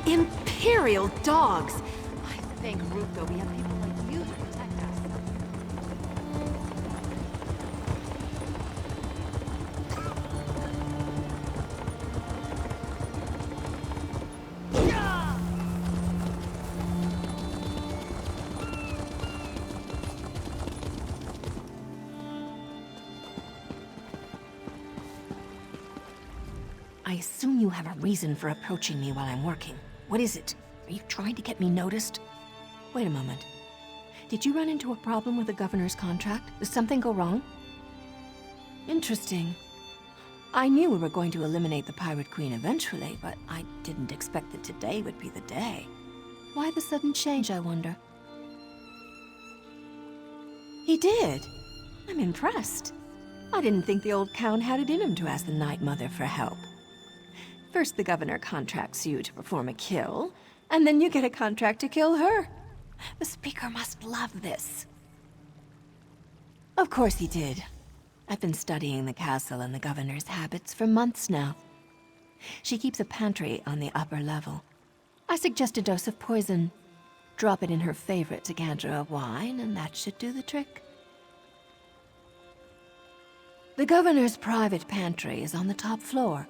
Imperial dogs! I thank Ruko we have people like you to protect us. I assume you have a reason for approaching me while I'm working. What is it? Are you trying to get me noticed? Wait a moment. Did you run into a problem with the governor's contract? Did something go wrong? Interesting. I knew we were going to eliminate the Pirate Queen eventually, but I didn't expect that today would be the day. Why the sudden change, I wonder? He did? I'm impressed. I didn't think the old Count had it in him to ask the Night Mother for help. First, the governor contracts you to perform a kill, and then you get a contract to kill her. The Speaker must love this. Of course he did. I've been studying the castle and the governor's habits for months now. She keeps a pantry on the upper level. I suggest a dose of poison. Drop it in her favorite decanter of wine, and that should do the trick. The governor's private pantry is on the top floor.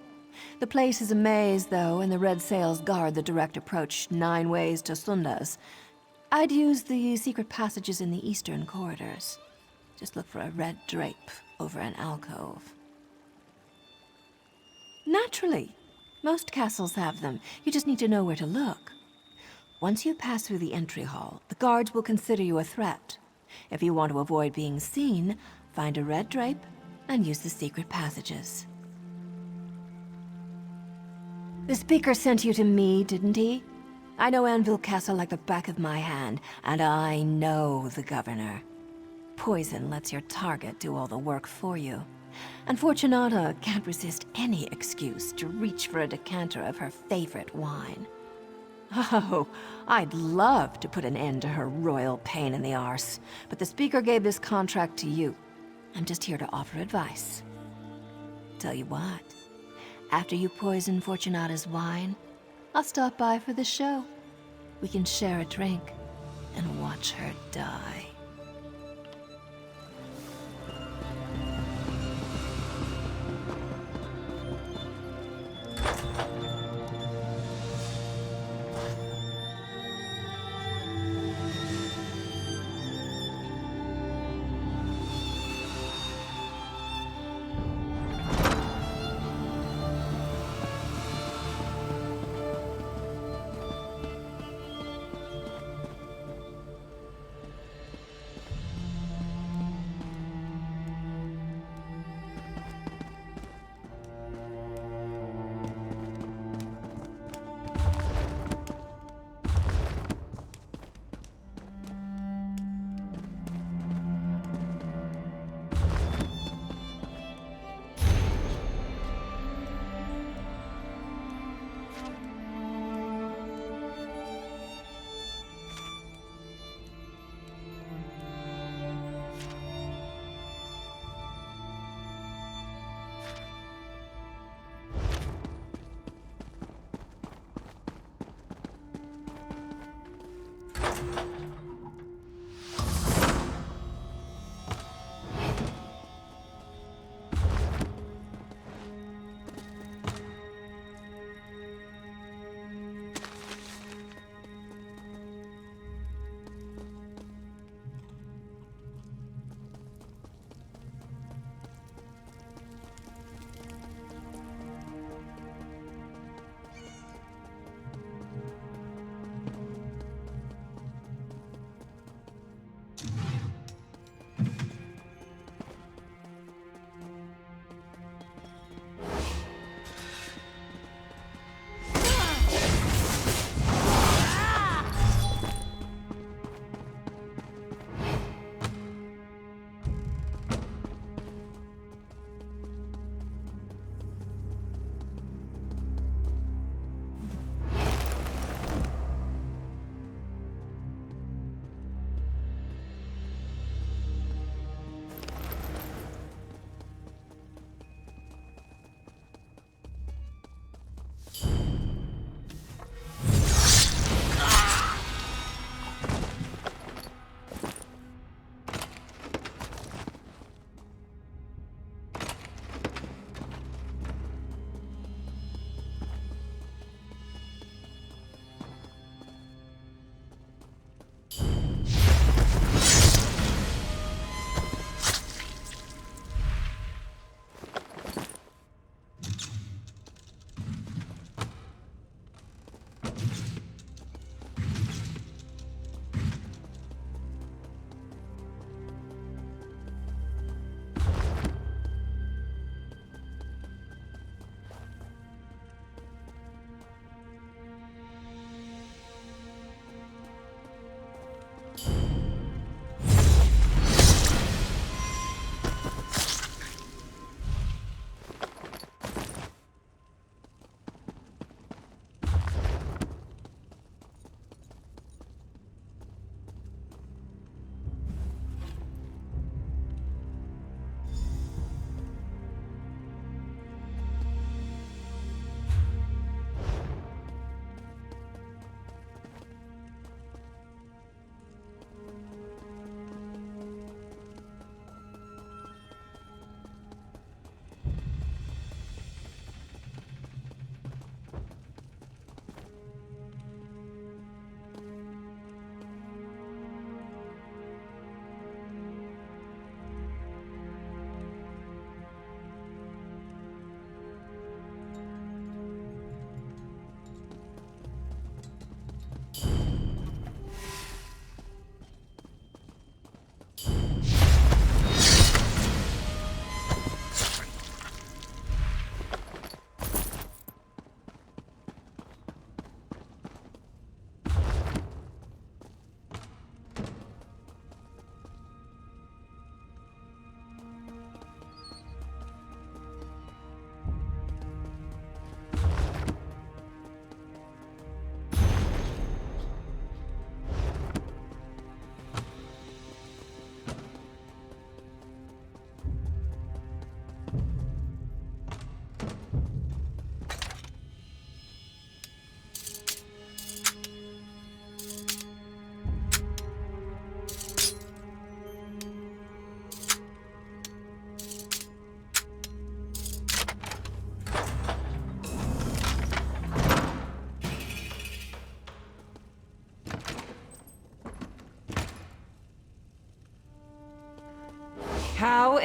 The place is a maze, though, and the red sails guard the direct approach 9 ways to Sunda's. I'd use the secret passages in the eastern corridors. Just look for a red drape over an alcove. Naturally. Most castles have them. You just need to know where to look. Once you pass through the entry hall, the guards will consider you a threat. If you want to avoid being seen, find a red drape and use the secret passages. The Speaker sent you to me, didn't he? I know Anvil Castle like the back of my hand, and I know the governor. Poison lets your target do all the work for you. And Fortunata can't resist any excuse to reach for a decanter of her favorite wine. Oh, I'd love to put an end to her royal pain in the arse, but the Speaker gave this contract to you. I'm just here to offer advice. Tell you what. After you poison Fortunata's wine, I'll stop by for the show. We can share a drink and watch her die.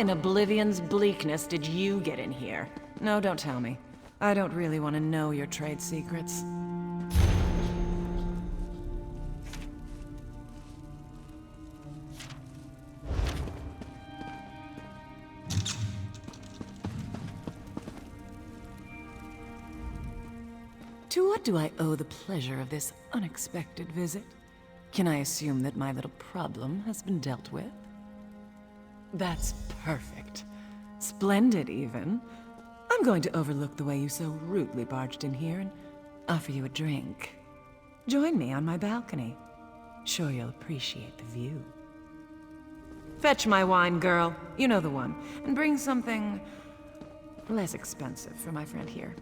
in Oblivion's bleakness did you get in here? No, don't tell me. I don't really want to know your trade secrets. To what do I owe the pleasure of this unexpected visit? Can I assume that my little problem has been dealt with? That's perfect. Splendid, even. I'm going to overlook the way you so rudely barged in here and offer you a drink. Join me on my balcony. Sure you'll appreciate the view. Fetch my wine, girl. You know the one. And bring something less expensive for my friend here.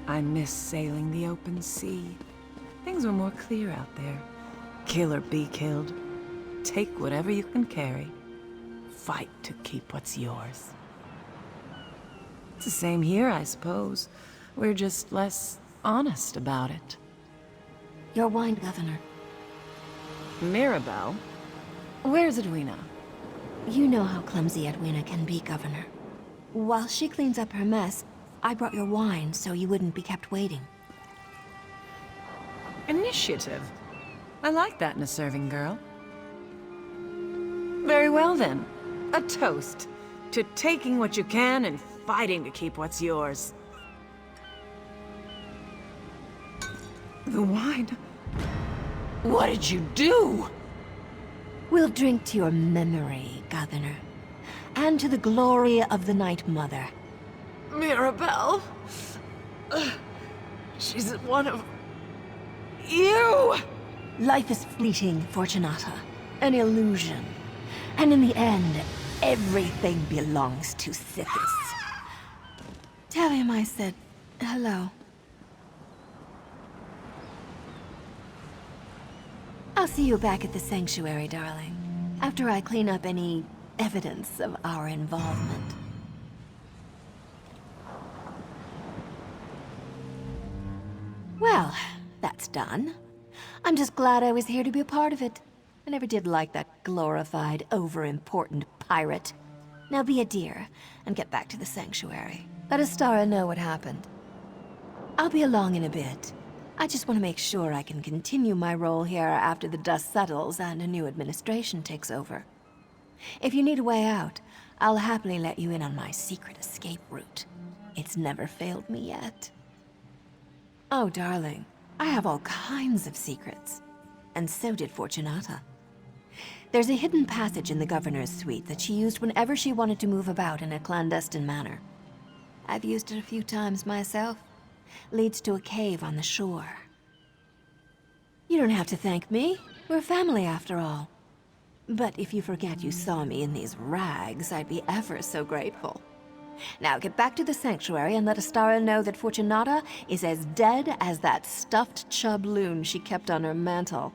I miss sailing the open sea. Things were more clear out there. Kill or be killed. Take whatever you can carry. Fight to keep what's yours. It's the same here, I suppose. We're just less honest about it. Your wine, Governor. Mirabelle? Where's Edwina? You know how clumsy Edwina can be, Governor. While she cleans up her mess, I brought your wine so you wouldn't be kept waiting. Initiative. I like that in a serving girl. Very well then. A toast to taking what you can and fighting to keep what's yours. The wine. What did you do? We'll drink to your memory, Governor, and to the glory of the Night Mother. Mirabelle? She's one of... you! Life is fleeting, Fortunata. An illusion. And in the end, everything belongs to Sithis. Tell him I said hello. I'll see you back at the sanctuary, darling. After I clean up any evidence of our involvement. Well, that's done. I'm just glad I was here to be a part of it. I never did like that glorified, over-important pirate. Now be a dear, and get back to the sanctuary. Let Astara know what happened. I'll be along in a bit. I just want to make sure I can continue my role here after the dust settles and a new administration takes over. If you need a way out, I'll happily let you in on my secret escape route. It's never failed me yet. Oh, darling, I have all kinds of secrets. And so did Fortunata. There's a hidden passage in the Governor's suite that she used whenever she wanted to move about in a clandestine manner. I've used it a few times myself. Leads to a cave on the shore. You don't have to thank me. We're family after all. But if you forget you saw me in these rags, I'd be ever so grateful. Now get back to the sanctuary and let Astara know that Fortunata is as dead as that stuffed chub loon she kept on her mantle.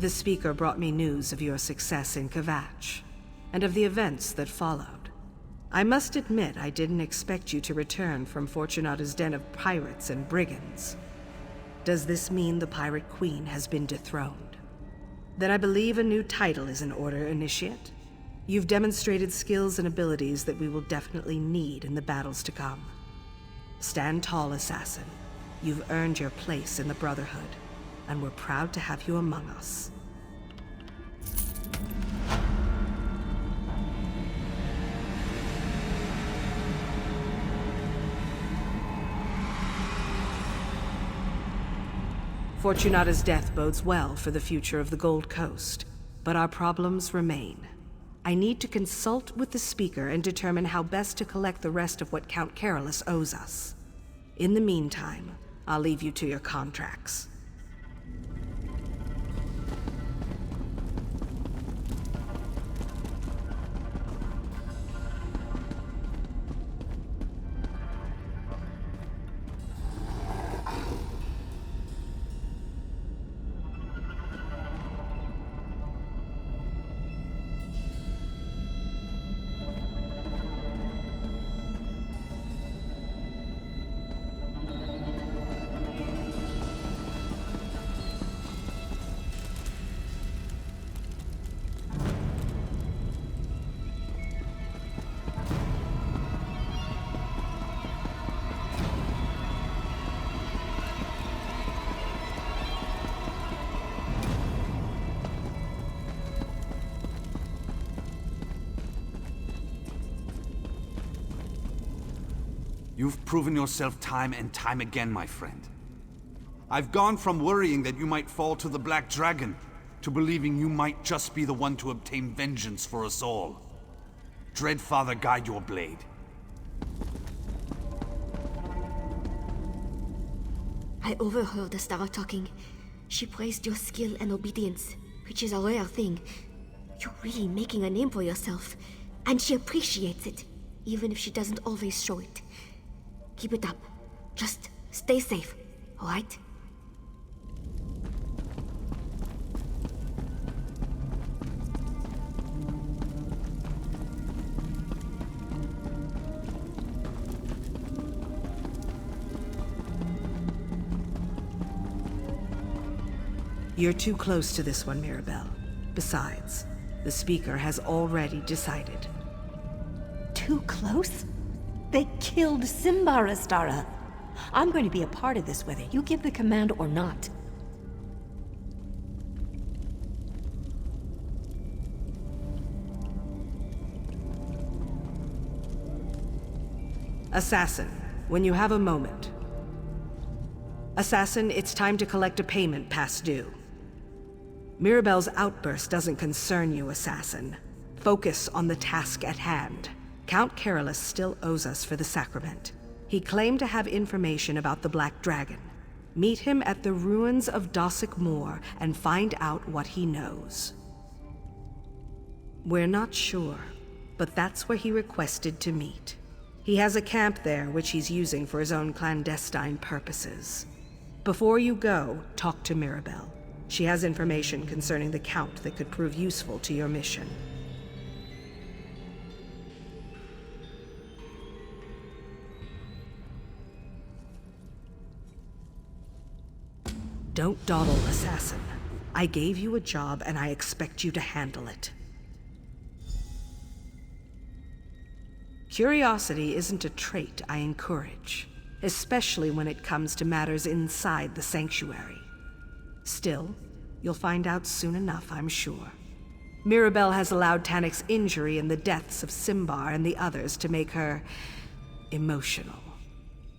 The Speaker brought me news of your success in Kvatch, and of the events that followed. I must admit I didn't expect you to return from Fortunata's den of pirates and brigands. Does this mean the Pirate Queen has been dethroned? Then I believe a new title is in order, Initiate. You've demonstrated skills and abilities that we will definitely need in the battles to come. Stand tall, Assassin. You've earned your place in the Brotherhood, and we're proud to have you among us. Fortunata's death bodes well for the future of the Gold Coast, but our problems remain. I need to consult with the Speaker and determine how best to collect the rest of what Count Carolus owes us. In the meantime, I'll leave you to your contracts. You've proven yourself time and time again, my friend. I've gone from worrying that you might fall to the Black Dragon, to believing you might just be the one to obtain vengeance for us all. Dreadfather, guide your blade. I overheard Astara talking. She praised your skill and obedience, which is a rare thing. You're really making a name for yourself, and she appreciates it, even if she doesn't always show it. Keep it up. Just stay safe, all right? You're too close to this one, Mirabelle. Besides, the Speaker has already decided. Too close? They killed Simbar, Astara. I'm going to be a part of this whether you give the command or not. Assassin, when you have a moment. Assassin, it's time to collect a payment past due. Mirabelle's outburst doesn't concern you, Assassin. Focus on the task at hand. Count Carolus still owes us for the sacrament. He claimed to have information about the Black Dragon. Meet him at the ruins of Dossick Moor and find out what he knows. We're not sure, but that's where he requested to meet. He has a camp there which he's using for his own clandestine purposes. Before you go, talk to Mirabelle. She has information concerning the Count that could prove useful to your mission. Don't dawdle, Assassin. I gave you a job and I expect you to handle it. Curiosity isn't a trait I encourage, especially when it comes to matters inside the Sanctuary. Still, you'll find out soon enough, I'm sure. Mirabelle has allowed Tannic's injury and the deaths of Simbar and the others to make her emotional.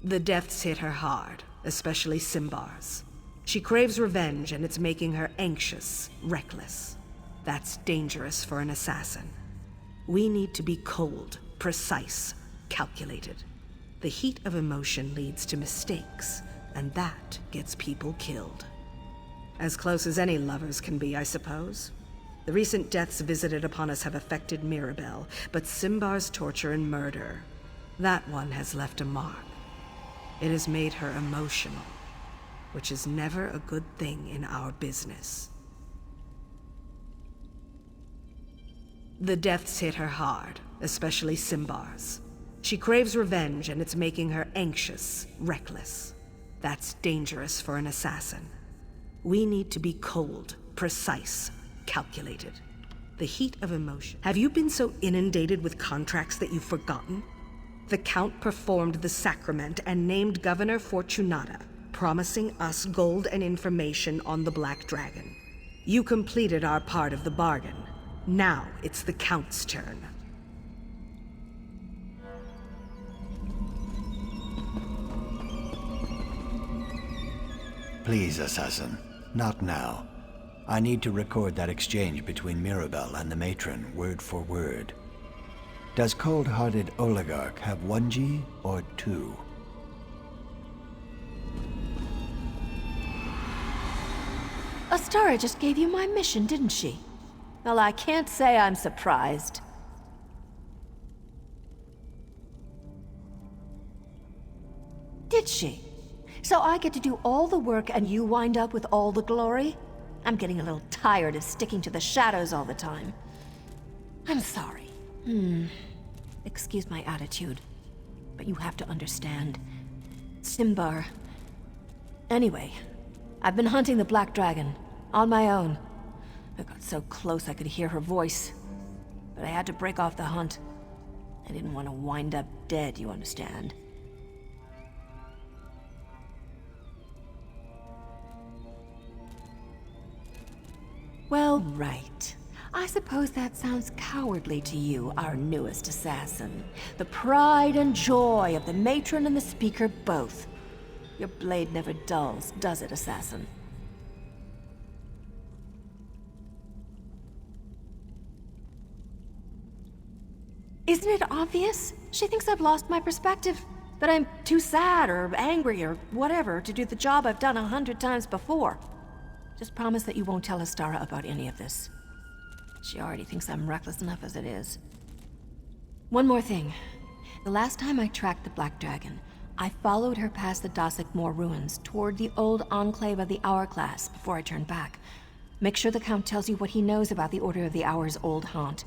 The deaths hit her hard, especially Simbar's. She craves revenge, and it's making her anxious, reckless. That's dangerous for an assassin. We need to be cold, precise, calculated. The heat of emotion leads to mistakes, and that gets people killed. As close as any lovers can be, I suppose. The recent deaths visited upon us have affected Mirabelle, but Simbar's torture and murder, that one has left a mark. It has made her emotional, which is never a good thing in our business. The deaths hit her hard, especially Simbar's. She craves revenge, and it's making her anxious, reckless. That's dangerous for an assassin. We need to be cold, precise, calculated. The heat of emotion. Have you been so inundated with contracts that you've forgotten? The Count performed the sacrament and named Governor Fortunata, promising us gold and information on the Black Dragon. You completed our part of the bargain. Now it's the Count's turn. Please, Assassin. Not now. I need to record that exchange between Mirabelle and the Matron, word for word. Does cold-hearted oligarch have 1G or 2? Astara just gave you my mission, didn't she? Well, I can't say I'm surprised. Did she? So I get to do all the work and you wind up with all the glory? I'm getting a little tired of sticking to the shadows all the time. I'm sorry. Excuse my attitude, but you have to understand. Simbar. Anyway, I've been hunting the Black Dragon, on my own. I got so close I could hear her voice, but I had to break off the hunt. I didn't want to wind up dead, you understand. Well, right. I suppose that sounds cowardly to you, our newest assassin. The pride and joy of the Matron and the Speaker both. Your blade never dulls, does it, assassin? Isn't it obvious? She thinks I've lost my perspective. That I'm too sad or angry or whatever to do the job I've done 100 times before. Just promise that you won't tell Astara about any of this. She already thinks I'm reckless enough as it is. One more thing. The last time I tracked the Black Dragon, I followed her past the Dosic Moor ruins toward the old enclave of the Hourglass before I turned back. Make sure the Count tells you what he knows about the Order of the Hour's old haunt.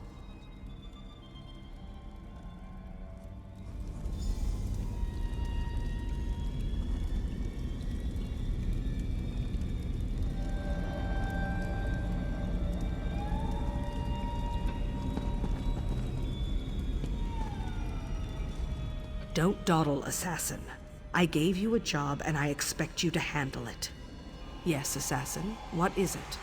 Don't dawdle, Assassin. I gave you a job and I expect you to handle it. Yes, Assassin, what is it?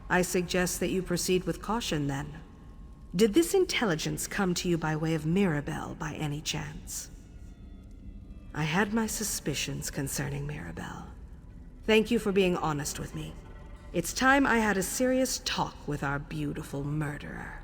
I suggest that you proceed with caution, then. Did this intelligence come to you by way of Mirabelle, by any chance? I had my suspicions concerning Mirabelle. Thank you for being honest with me. It's time I had a serious talk with our beautiful murderer.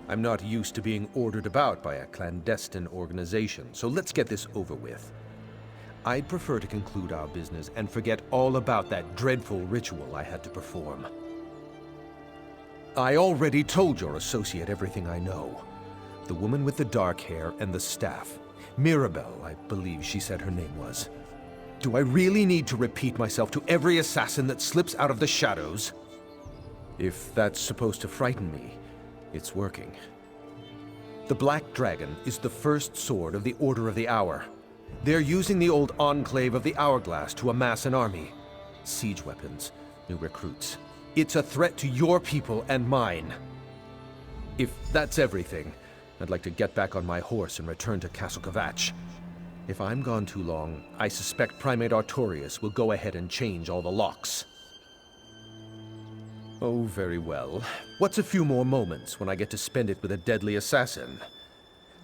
I'm not used to being ordered about by a clandestine organization, so let's get this over with. I'd prefer to conclude our business and forget all about that dreadful ritual I had to perform. I already told your associate everything I know. The woman with the dark hair and the staff. Mirabelle, I believe she said her name was. Do I really need to repeat myself to every assassin that slips out of the shadows? If that's supposed to frighten me, it's working. The Black Dragon is the first sword of the Order of the Hour. They're using the old enclave of the Hourglass to amass an army. Siege weapons, new recruits. It's a threat to your people and mine. If that's everything, I'd like to get back on my horse and return to Castle Kvatch. If I'm gone too long, I suspect Primate Artorius will go ahead and change all the locks. Oh, very well. What's a few more moments when I get to spend it with a deadly assassin?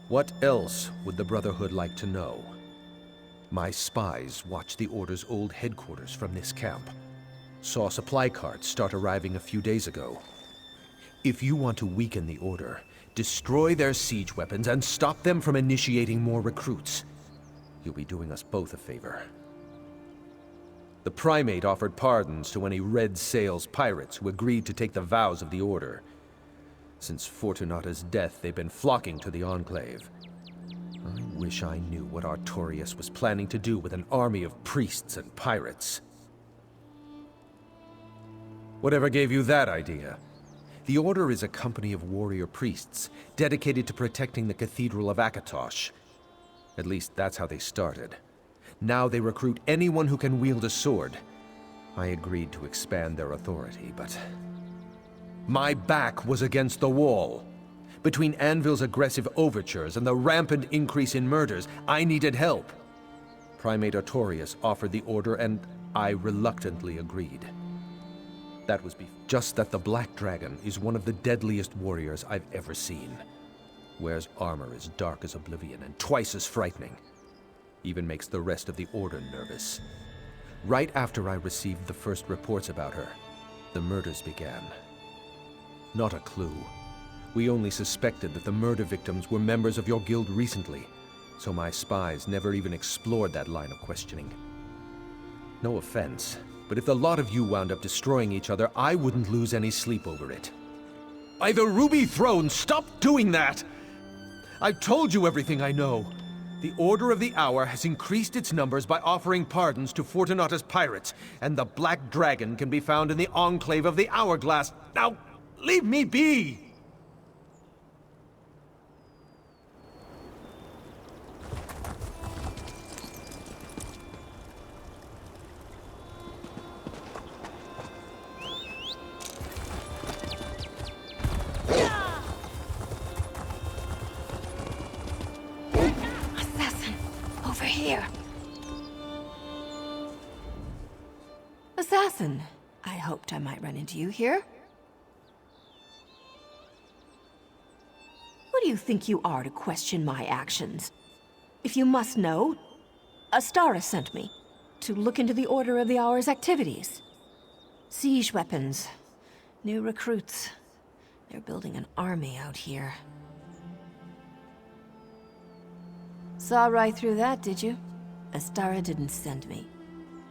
What else would the Brotherhood like to know? My spies watched the Order's old headquarters from this camp. Saw supply carts start arriving a few days ago. If you want to weaken the Order, destroy their siege weapons and stop them from initiating more recruits. You'll be doing us both a favor. The Primate offered pardons to any Red Sails pirates who agreed to take the vows of the Order. Since Fortunata's death, they've been flocking to the Enclave. I wish I knew what Artorius was planning to do with an army of priests and pirates. Whatever gave you that idea? The Order is a company of warrior priests, dedicated to protecting the Cathedral of Akatosh. At least that's how they started. Now they recruit anyone who can wield a sword. I agreed to expand their authority, but my back was against the wall. Between Anvil's aggressive overtures and the rampant increase in murders, I needed help. Primate Artorius offered the Order, and I reluctantly agreed. That was just that the Black Dragon is one of the deadliest warriors I've ever seen. Wears armor as dark as oblivion and twice as frightening. Even makes the rest of the Order nervous. Right after I received the first reports about her, the murders began. Not a clue. We only suspected that the murder victims were members of your guild recently, so my spies never even explored that line of questioning. No offense, but if the lot of you wound up destroying each other, I wouldn't lose any sleep over it. By the Ruby Throne, stop doing that! I've told you everything I know. The Order of the Hour has increased its numbers by offering pardons to Fortunata's pirates, and the Black Dragon can be found in the Enclave of the Hourglass. Now, leave me be! Here. Assassin, I hoped I might run into you here. Who do you think you are to question my actions? If you must know, Astara sent me to look into the Order of the Hour's activities. Siege weapons, new recruits. They're building an army out here. Saw right through that, did you? Astara didn't send me.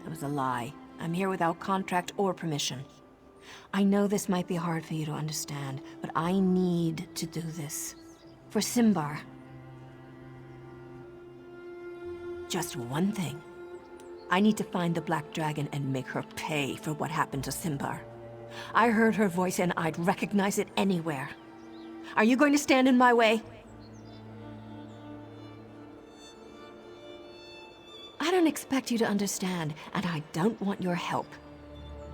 It was a lie. I'm here without contract or permission. I know this might be hard for you to understand, but I need to do this. For Simbar. Just one thing. I need to find the Black Dragon and make her pay for what happened to Simbar. I heard her voice and I'd recognize it anywhere. Are you going to stand in my way? I don't expect you to understand, and I don't want your help.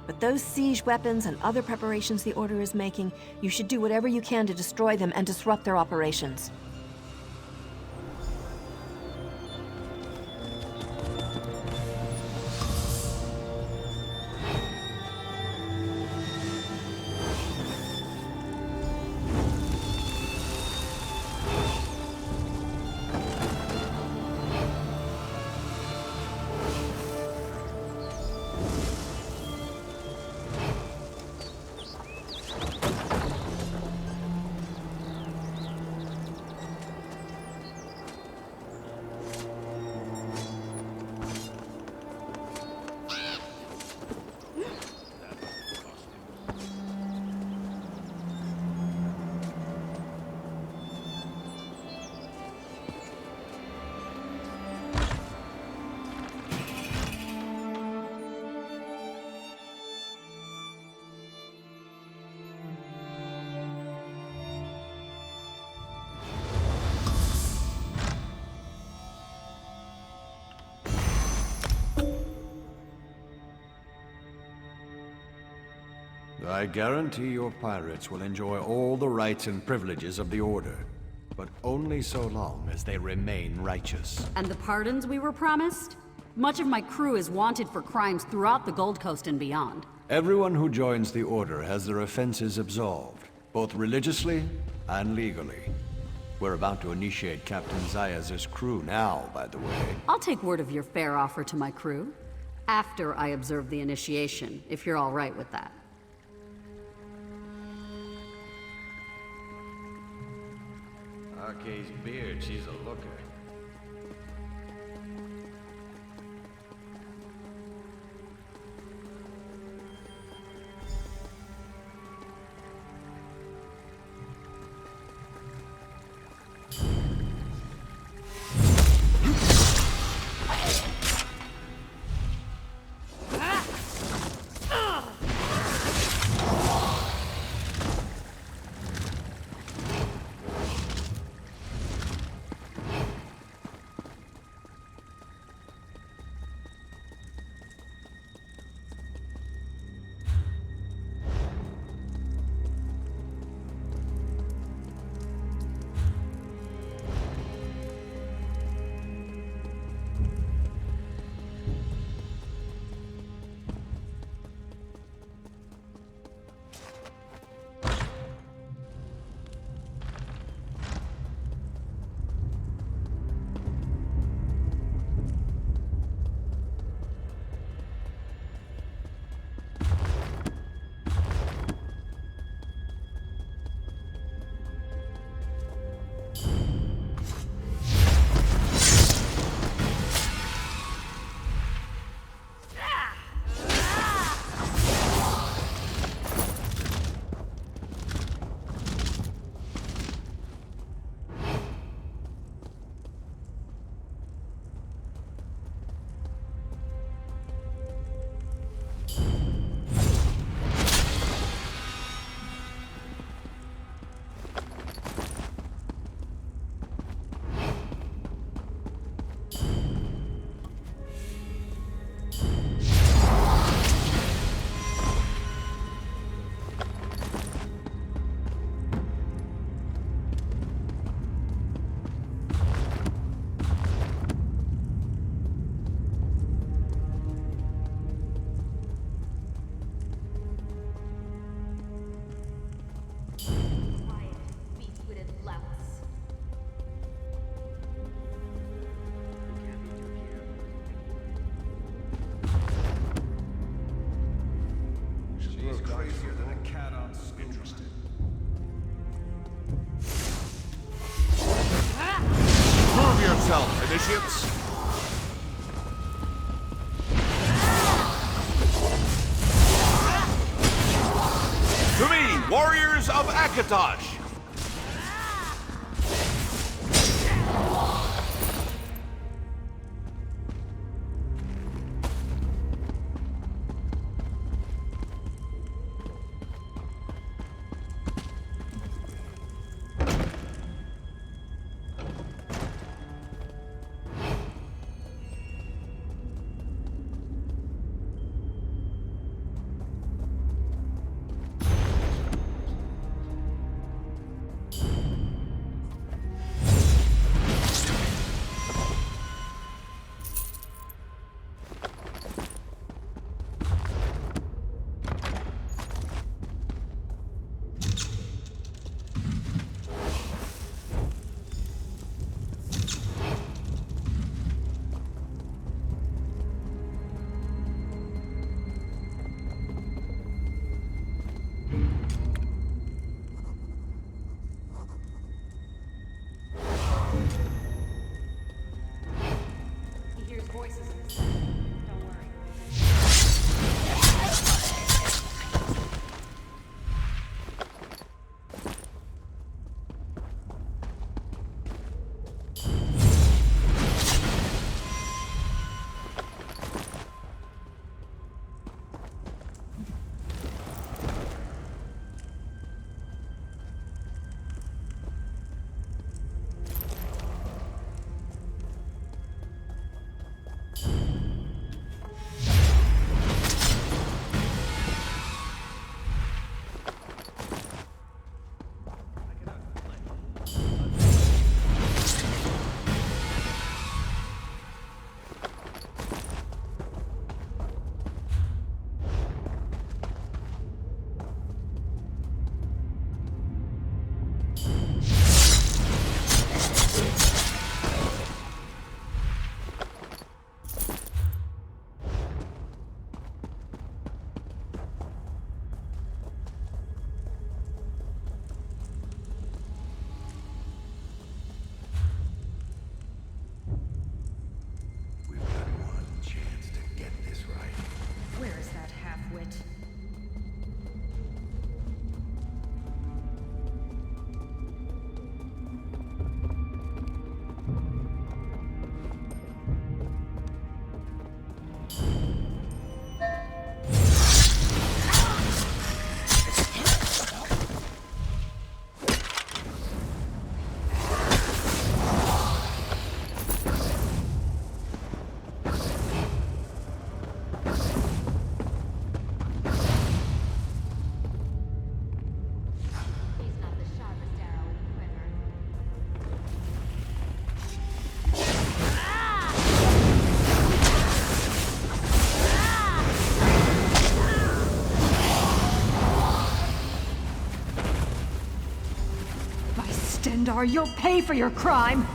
But those siege weapons and other preparations the Order is making, you should do whatever you can to destroy them and disrupt their operations. I guarantee your pirates will enjoy all the rights and privileges of the Order, but only so long as they remain righteous. And the pardons we were promised? Much of my crew is wanted for crimes throughout the Gold Coast and beyond. Everyone who joins the Order has their offenses absolved, both religiously and legally. We're about to initiate Captain Zayas' crew now, by the way. I'll take word of your fair offer to my crew, after I observe the initiation, if you're all right with that. Arcade's beard, she's a looker. Initiates. To me, warriors of Akatosh! Sindar. You'll pay for your crime!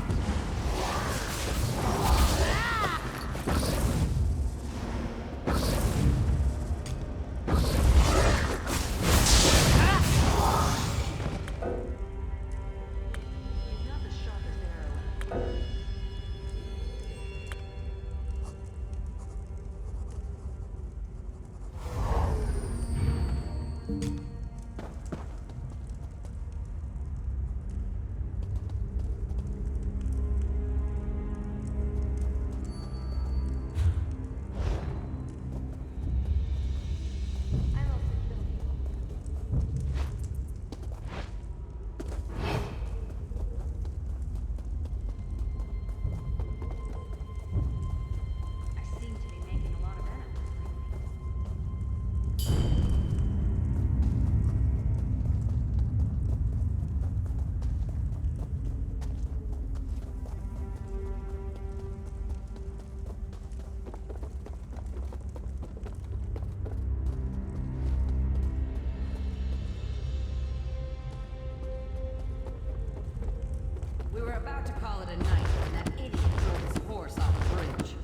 We were about to call it a night when that idiot drove his horse off the bridge.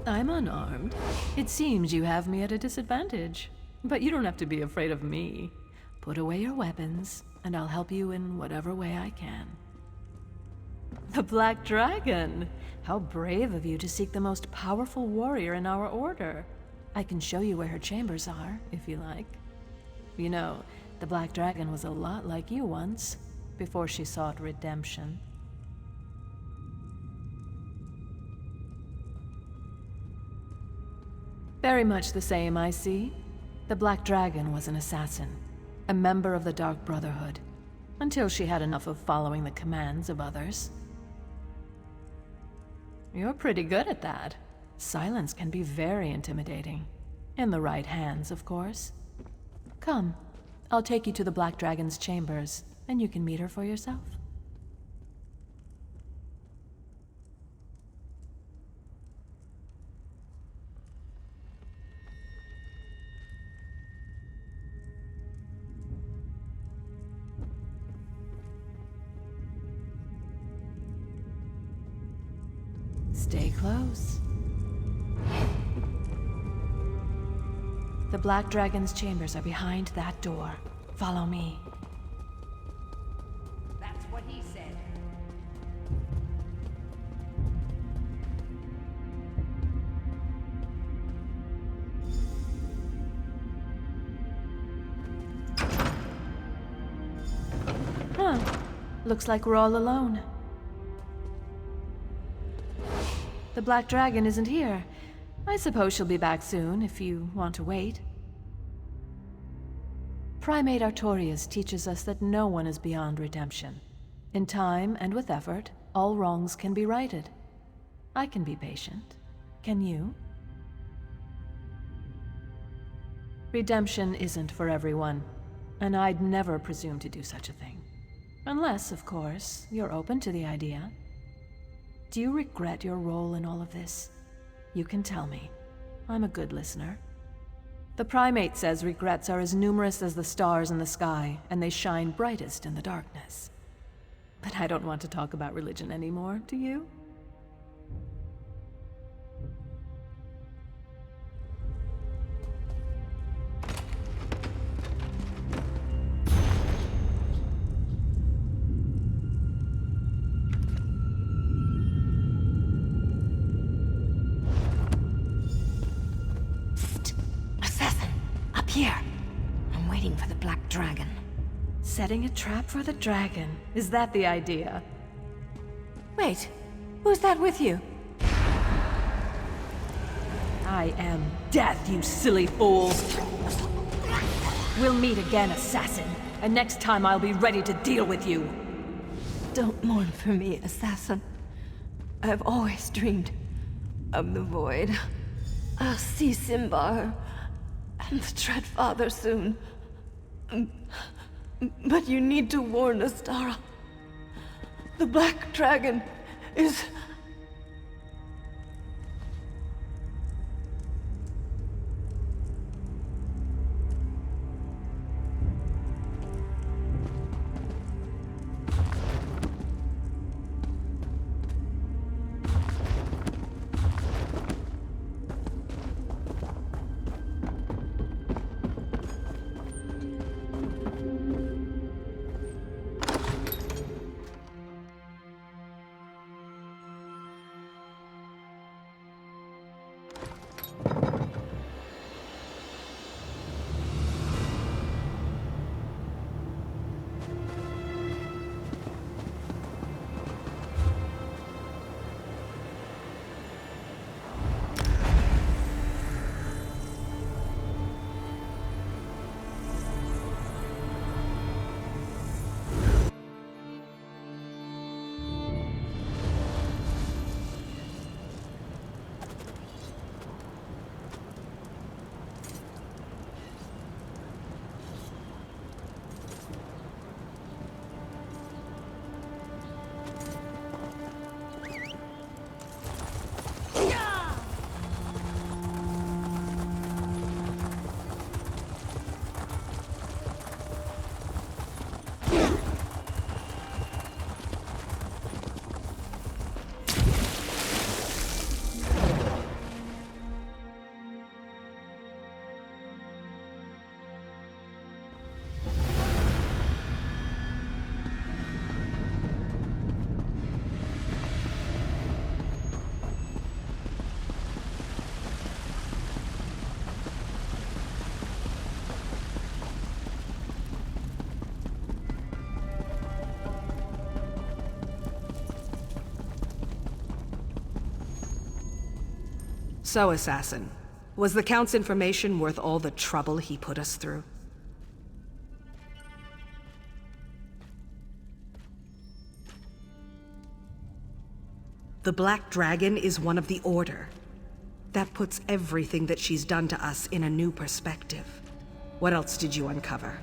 I'm unarmed. It seems you have me at a disadvantage. But you don't have to be afraid of me. Put away your weapons, and I'll help you in whatever way I can. The Black Dragon! How brave of you to seek the most powerful warrior in our order. I can show you where her chambers are, if you like. You know, the Black Dragon was a lot like you once, before she sought redemption. Very much the same, I see. The Black Dragon was an assassin, a member of the Dark Brotherhood, until she had enough of following the commands of others. You're pretty good at that. Silence can be very intimidating. In the right hands, of course. Come, I'll take you to the Black Dragon's chambers, and you can meet her for yourself. Stay close. The Black Dragon's chambers are behind that door. Follow me. That's what he said. Huh. Looks like we're all alone. The Black Dragon isn't here. I suppose she'll be back soon, if you want to wait. Primate Artorias teaches us that no one is beyond redemption. In time and with effort, all wrongs can be righted. I can be patient. Can you? Redemption isn't for everyone, and I'd never presume to do such a thing. Unless, of course, you're open to the idea. Do you regret your role in all of this? You can tell me. I'm a good listener. The Primate says regrets are as numerous as the stars in the sky, and they shine brightest in the darkness. But I don't want to talk about religion anymore, do you? Here. I'm waiting for the Black Dragon. Setting a trap for the dragon. Is that the idea? Wait, who's that with you? I am death, you silly fool! We'll meet again, assassin, and next time I'll be ready to deal with you. Don't mourn for me, assassin. I've always dreamed of the void. I'll see Simbar and the Dread Father soon. But you need to warn Astara. The Black Dragon is... So, Assassin, was the Count's information worth all the trouble he put us through? The Black Dragon is one of the Order. That puts everything that she's done to us in a new perspective. What else did you uncover?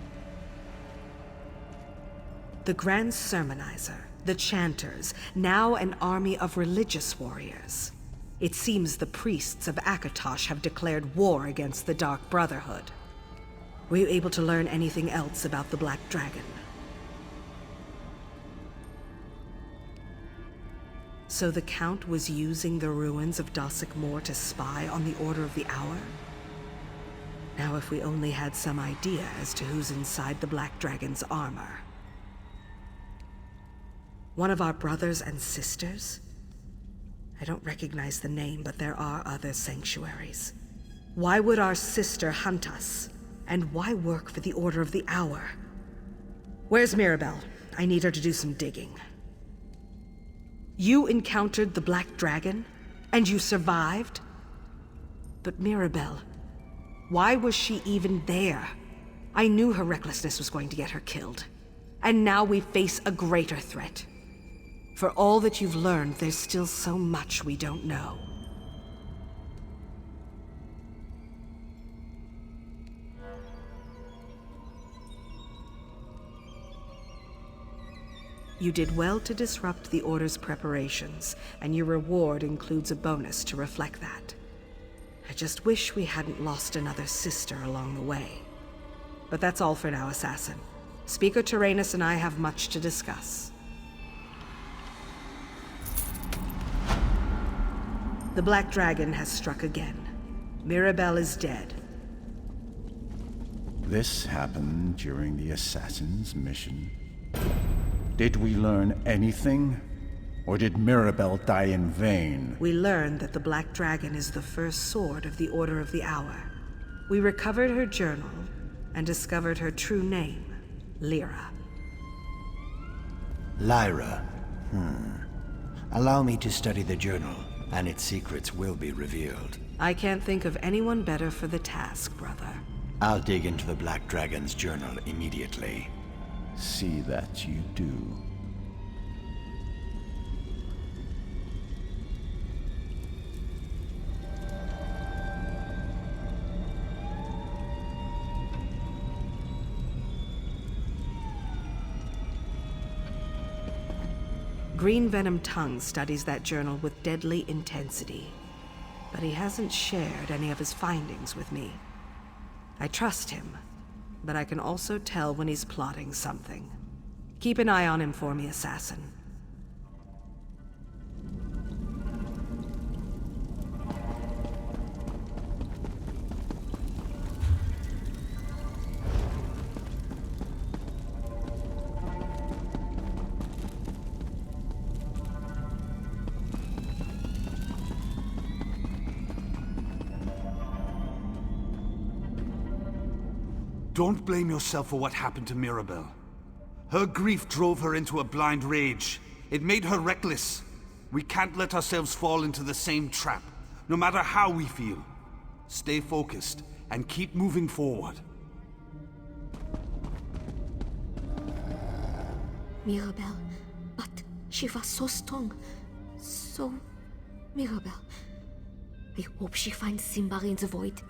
The Grand Sermonizer, the Chanters, now an army of religious warriors. It seems the priests of Akatosh have declared war against the Dark Brotherhood. Were you able to learn anything else about the Black Dragon? So the Count was using the ruins of Dossick Moor to spy on the Order of the Hour? Now if we only had some idea as to who's inside the Black Dragon's armor. One of our brothers and sisters? I don't recognize the name, but there are other sanctuaries. Why would our sister hunt us? And why work for the Order of the Hour? Where's Mirabelle? I need her to do some digging. You encountered the Black Dragon, and you survived? But Mirabelle, why was she even there? I knew her recklessness was going to get her killed. And now we face a greater threat. For all that you've learned, there's still so much we don't know. You did well to disrupt the Order's preparations, and your reward includes a bonus to reflect that. I just wish we hadn't lost another sister along the way. But that's all for now, Assassin. Speaker Tyrannus and I have much to discuss. The Black Dragon has struck again. Mirabelle is dead. This happened during the Assassin's mission. Did we learn anything? Or did Mirabelle die in vain? We learned that the Black Dragon is the first sword of the Order of the Hour. We recovered her journal and discovered her true name, Lyra. Lyra. Allow me to study the journal, and its secrets will be revealed. I can't think of anyone better for the task, brother. I'll dig into the Black Dragon's journal immediately. See that you do. Green Venom Tongue studies that journal with deadly intensity, but he hasn't shared any of his findings with me. I trust him, but I can also tell when he's plotting something. Keep an eye on him for me, Assassin. Don't blame yourself for what happened to Mirabelle. Her grief drove her into a blind rage. It made her reckless. We can't let ourselves fall into the same trap, no matter how we feel. Stay focused and keep moving forward. Mirabelle, but she was so strong. So... Mirabelle. I hope she finds Simbar in the void.